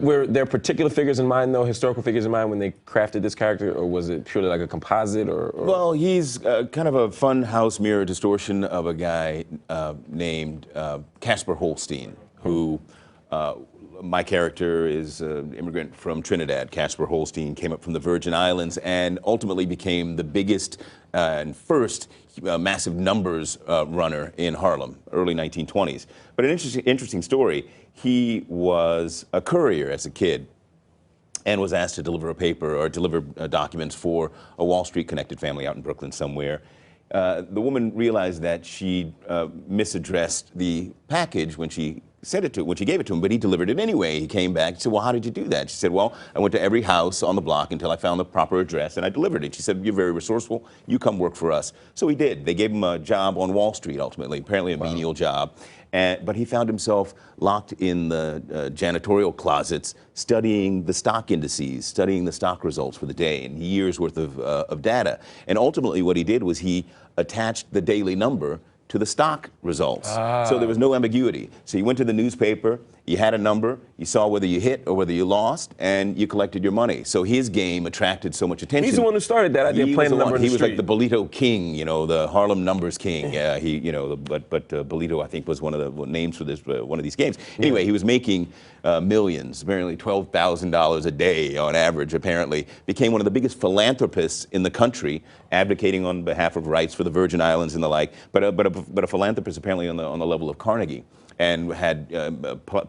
Were there particular figures in mind, though, historical figures in mind when they crafted this character, or was it purely like a composite? Or? Well, he's kind of a funhouse mirror distortion of a guy named Casper Holstein, who my character is an immigrant from Trinidad. Casper Holstein came up from the Virgin Islands and ultimately became the biggest and first massive numbers runner in Harlem, early 1920s. But an interesting story, he was a courier as a kid and was asked to deliver a paper or deliver documents for a Wall Street connected family out in Brooklyn somewhere. The woman realized that she misaddressed the package when she gave it to him, but he delivered it anyway. He came back and said, well, how did you do that? She said, well, I went to every house on the block until I found the proper address and I delivered it. She said, you're very resourceful. You come work for us. So he did. They gave him a job on Wall Street, ultimately, apparently a menial job. But he found himself locked in the janitorial closets, studying the stock indices, studying the stock results for the day, and years worth of data. And ultimately what he did was he attached the daily number to the stock results. So there was no ambiguity. So you went to the newspaper, you had a number, you saw whether you hit or whether you lost, and you collected your money. So his game attracted so much attention. He's the one who started that idea, playing the number in the street. He was like the Bolito king, you know, the Harlem numbers king. Yeah, but Bolito, I think, was one of the names for this one of these games. Anyway, he was making millions, apparently $12,000 a day on average. Apparently, became one of the biggest philanthropists in the country, advocating on behalf of rights for the Virgin Islands and the like. But a philanthropist apparently on the level of Carnegie, and had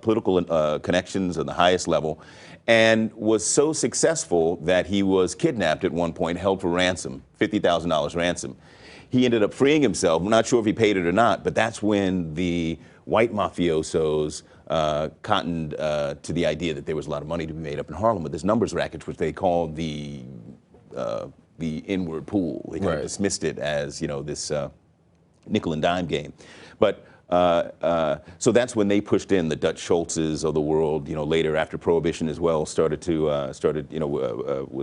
political connections on the highest level, and was so successful that he was kidnapped at one point, held for ransom, $50,000 ransom. He ended up freeing himself. I'm not sure if he paid it or not, but that's when the white mafiosos cottoned to the idea that there was a lot of money to be made up in Harlem with this numbers racket, which they called the inward pool. They kind of dismissed it as, you know, this nickel and dime game. But so that's when they pushed in the Dutch Schultzes of the world. You know, later after Prohibition as well was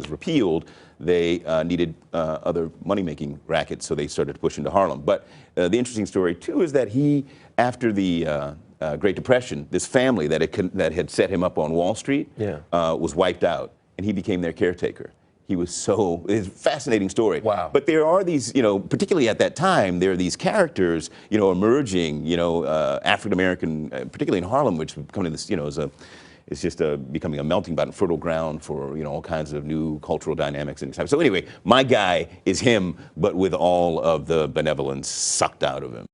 repealed, they needed other money-making rackets, so they started to push into Harlem. But the interesting story too is that he, after the Great Depression, this family that had set him up on Wall Street was wiped out, and he became their caretaker. He was it's a fascinating story. Wow. But there are these, you know, particularly at that time, there are these characters, you know, emerging, you know, African-American, particularly in Harlem, which is becoming this, you know, it's just becoming a melting pot and fertile ground for, you know, all kinds of new cultural dynamics and stuff. So anyway, my guy is him, but with all of the benevolence sucked out of him.